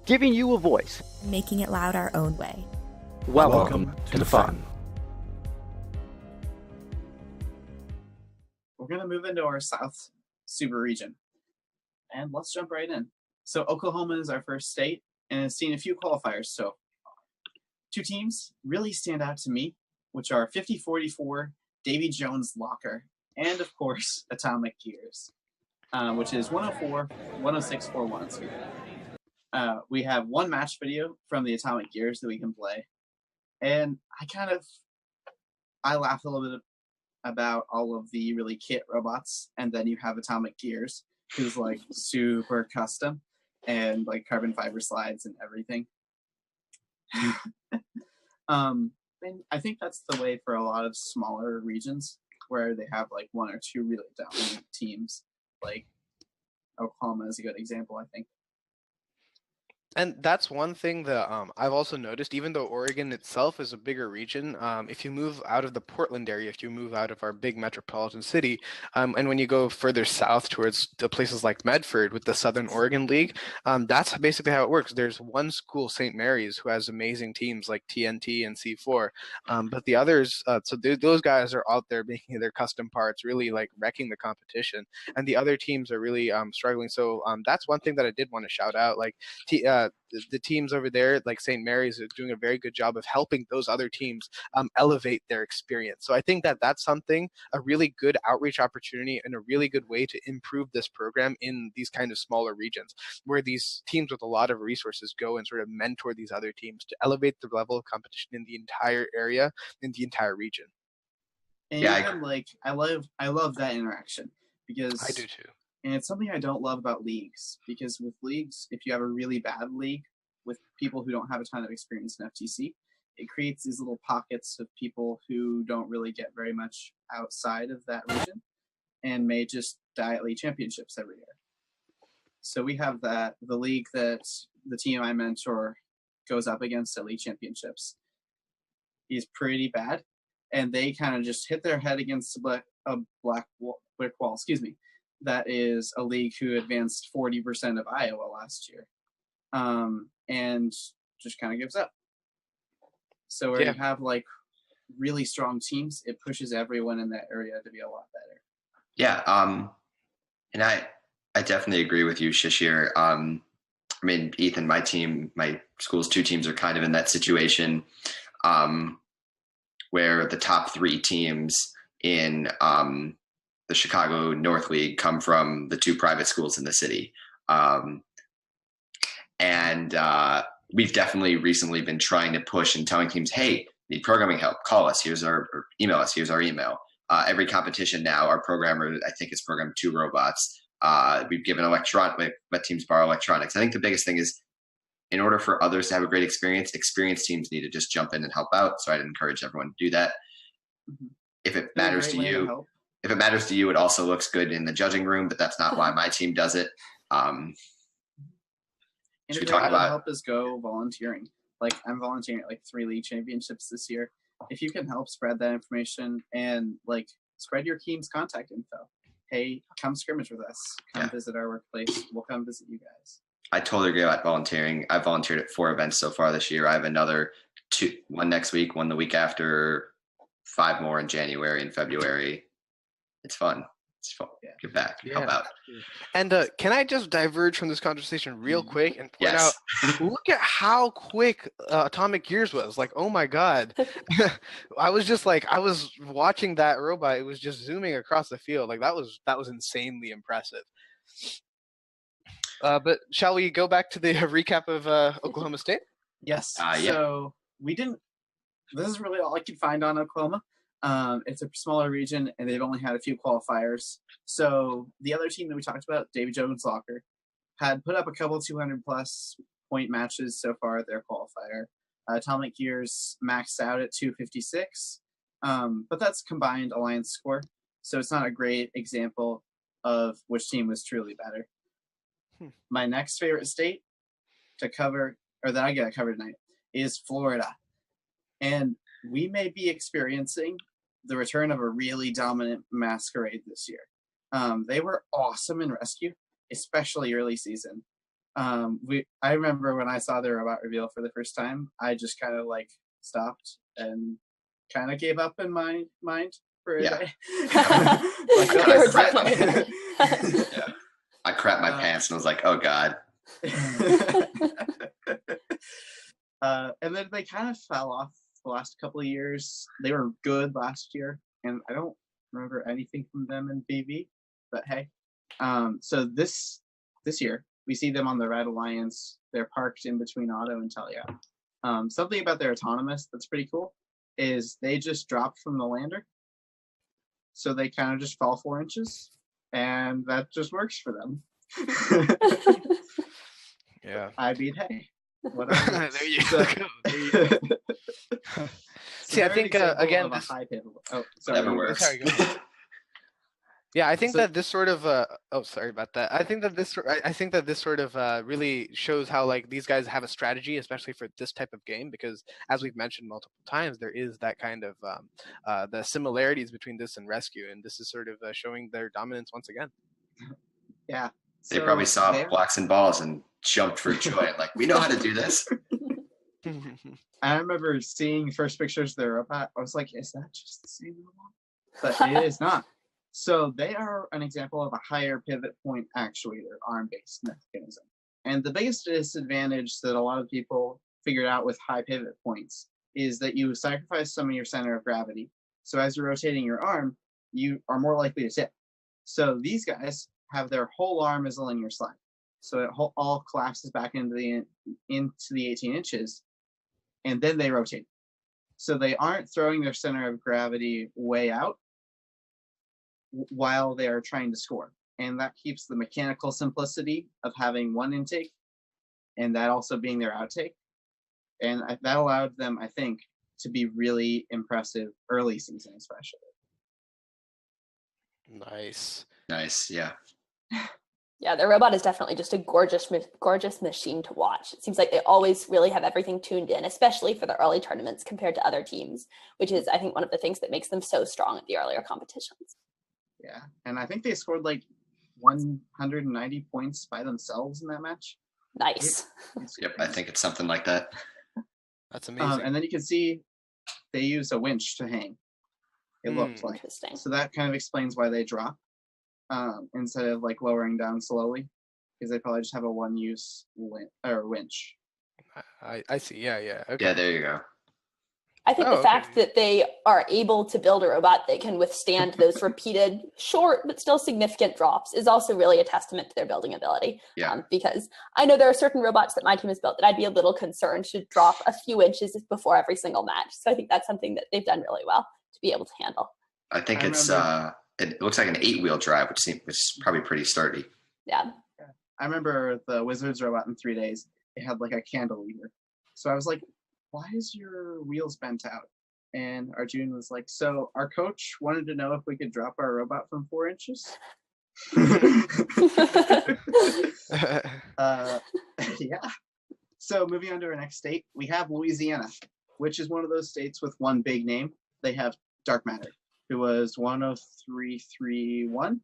giving you a voice. Making it loud our own way. Welcome to the fun. We're going to move into our South Super region. And let's jump right in. So Oklahoma is our first state, and it's seen a few qualifiers. So two teams really stand out to me, which are 5044, Davy Jones Locker, and of course, Atomic Gears, which is 104, 10641. We have one match video from the Atomic Gears that we can play. And I laughed a little bit about all of the really kit robots, and then you have Atomic Gears, who's like super custom and like carbon fiber slides and everything. And I think that's the way for a lot of smaller regions where they have like one or two really dominant teams. Like Oklahoma is a good example, I think. And that's one thing that I've also noticed, even though Oregon itself is a bigger region, if you move out of the Portland area, if you move out of our big metropolitan city, and when you go further south towards the places like Medford with the Southern Oregon League, that's basically how it works. There's one school, St. Mary's, who has amazing teams like TNT and C4, but the others, those guys are out there making their custom parts, really like wrecking the competition, and the other teams are really struggling. So that's one thing that I did want to shout out, like the teams over there, like St. Mary's, are doing a very good job of helping those other teams elevate their experience. So I think that that's something, a really good outreach opportunity and a really good way to improve this program in these kind of smaller regions, where these teams with a lot of resources go and sort of mentor these other teams to elevate the level of competition in the entire area, in the entire region. And yeah, I love that interaction, because I do too. And it's something I don't love about leagues, because with leagues, if you have a really bad league with people who don't have a ton of experience in FTC, it creates these little pockets of people who don't really get very much outside of that region and may just die at league championships every year. So we have the league that the team I mentor goes up against at league championships is pretty bad, and they kind of just hit their head against a brick wall. That is a league who advanced 40% of Iowa last year, and just kind of gives up. So where you have like really strong teams, it pushes everyone in that area to be a lot better. Yeah, and I definitely agree with you, Shashir. I mean, Ethan, my school's two teams are kind of in that situation where the top three teams in the Chicago North League come from the two private schools in the city. And we've definitely recently been trying to push and telling teams, hey, need programming help, call us, or email us, here's our email. Every competition now, our programmer, I think, has programmed 2 robots. We've given let teams borrow electronics. I think the biggest thing is, in order for others to have a great experience, experienced teams need to just jump in and help out. So I'd encourage everyone to do that. Mm-hmm. If it matters to you, it also looks good in the judging room, but that's not why my team does it. Should we talk about help us go volunteering? Like, I'm volunteering at like 3 league championships this year. If you can help spread that information and like spread your team's contact info. Hey, come scrimmage with us. Come visit our workplace. We'll come visit you guys. I totally agree about volunteering. I've volunteered at 4 events so far this year. I have another 2, one next week, one the week after, 5 more in January and February. It's fun. It's fun. Yeah. Give back. Help out. And can I just diverge from this conversation real quick and point out, look at how quick Atomic Gears was. Like, oh my God. I was watching that robot. It was just zooming across the field. Like, that was insanely impressive. But shall we go back to the recap of Oklahoma State? Yes. So this is really all I could find on Oklahoma. It's a smaller region, and they've only had a few qualifiers. So the other team that we talked about, Davy Jones Locker, had put up a couple 200-plus point matches so far at their qualifier. Atomic Gears maxed out at 256, but that's combined alliance score, so it's not a great example of which team was truly better. My next favorite state to cover, or that I got to cover tonight, is Florida. And we may be experiencing the return of a really dominant masquerade this year. They were awesome in rescue, especially early season. I remember when I saw the robot reveal for the first time, I just kind of like stopped and kind of gave up in my mind for a Yeah. day. I feel They were like definitely- yeah. I crapped my pants and was like, oh God. And then they kind of fell off the last couple of years. They were good last year, and I don't remember anything from them in BV. But hey, so this year we see them on the Red Alliance. They're parked in between Auto and Telia. Something about their autonomous that's pretty cool is they just dropped from the lander, so they kind of just fall 4 inches, and that just works for them. Yeah. I mean, hey, whatever. There you So- go. There you go. So See, I they're an think example again, of a this, high pivot. Oh, sorry. Never you go. works. sorry, go ahead. Yeah, I think So- that this sort of oh, sorry about that. I think that this sort of really shows how like these guys have a strategy, especially for this type of game, because as we've mentioned multiple times, there is that kind of the similarities between this and Rescue, and this is sort of showing their dominance once again. Yeah. They probably saw they're- blocks and balls and jumped for joy. Like, we know how to do this. I remember seeing first pictures of their robot. I was like, is that just the same robot? But it is not. So they are an example of a higher pivot point actuator, ARM-based mechanism. And the biggest disadvantage that a lot of people figured out with high pivot points is that you sacrifice some of your center of gravity. So as you're rotating your arm, you are more likely to tip. So these guys have their whole arm as a linear slide. So it all collapses back into the 18 inches, and then they rotate. So they aren't throwing their center of gravity way out while they are trying to score. And that keeps the mechanical simplicity of having one intake and that also being their outtake. And that allowed them, I think, to be really impressive early season, especially. Nice. Nice. Yeah. Yeah, their robot is definitely just a gorgeous machine to watch. It seems like they always really have everything tuned in, especially for the early tournaments compared to other teams, which is, I think, one of the things that makes them so strong at the earlier competitions. Yeah, and I think they scored like 190 points by themselves in that match. Nice. It's Yep. I think it's something like that. That's amazing. and then you can see they use a winch to hang. It looked like. Interesting. So that kind of explains why they drop instead of like lowering down slowly, because they probably just have a one-use winch. I see. Yeah. Okay. Yeah. There you go. I think Oh, the okay. fact that they are able to build a robot that can withstand those repeated, short but still significant drops is also really a testament to their building ability. Yeah. Because I know there are certain robots that my team has built that I'd be a little concerned to drop a few inches before every single match. So I think that's something that they've done really well to be able to handle. I think I it's remember- it looks like an 8-wheel drive, which is probably pretty sturdy. Yeah. I remember the Wizards robot in 3 days. It had like a cantilever. So I was like, why is your wheels bent out? And Arjun was like, so our coach wanted to know if we could drop our robot from 4 inches. Yeah. So moving on to our next state, we have Louisiana, which is one of those states with one big name. They have Dark Matter, who was 10331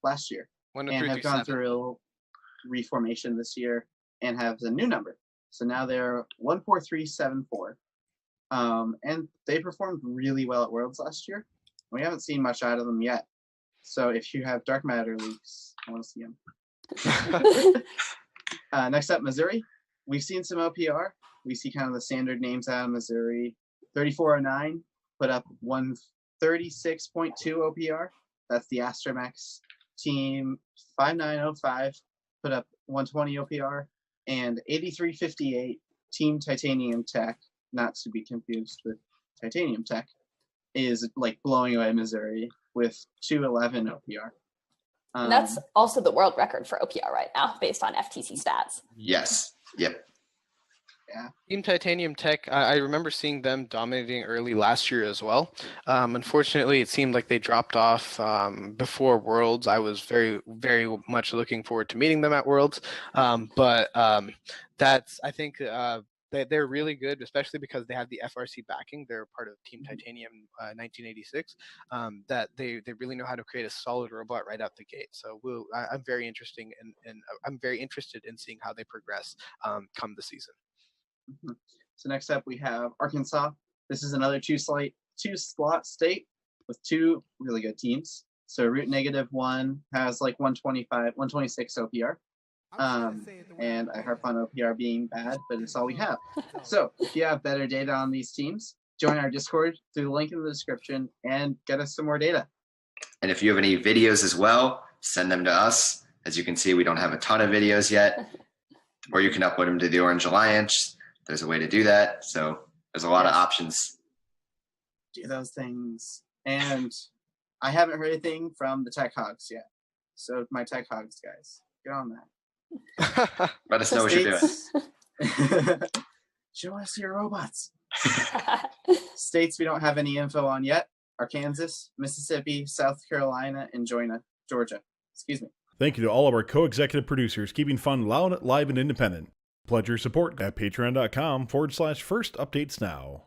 last year, and have gone 10337. through reformation this year and have a new number. So now they're 14374. And they performed really well at Worlds last year. We haven't seen much out of them yet. So if you have Dark Matter leaks, I want to see them. Next up, Missouri. We've seen some OPR. We see kind of the standard names out of Missouri. 3409 put up 136.2 OPR. That's the Astromex team. 5905 put up 120 OPR. And 8358 Team Titanium Tech, not to be confused with Titanium Tech, is like blowing away Missouri with 211 OPR. And that's also the world record for OPR right now, based on FTC stats. Yes. Yep. Team Titanium Tech, I remember seeing them dominating early last year as well. Unfortunately, it seemed like they dropped off before Worlds. I was very, very much looking forward to meeting them at Worlds. But that's, I think, They're really good, especially because they have the FRC backing. They're part of Team Titanium 1986. That they really know how to create a solid robot right out the gate. So I'm very interesting and I'm very interested in seeing how they progress come the season. So next up we have Arkansas. This is another two-slot state with two really good teams. So Root -1 has like 126 OPR. And I harp on OPR being bad, but it's all we have. So if you have better data on these teams, join our Discord through the link in the description and get us some more data. And if you have any videos as well, send them to us. As you can see, we don't have a ton of videos yet. Or you can upload them to the Orange Alliance. There's a way to do that. So there's a lot of options. Do those things. And I haven't heard anything from the Tech Hogs yet. So my Tech Hogs guys, get on that. Let us know what you're doing. Show us your robots. States we don't have any info on yet are Kansas, Mississippi, South Carolina, and Georgia. Excuse me. Thank you to all of our co-executive producers, keeping fun loud, live, and independent. Pledge your support at patreon.com/first updates now.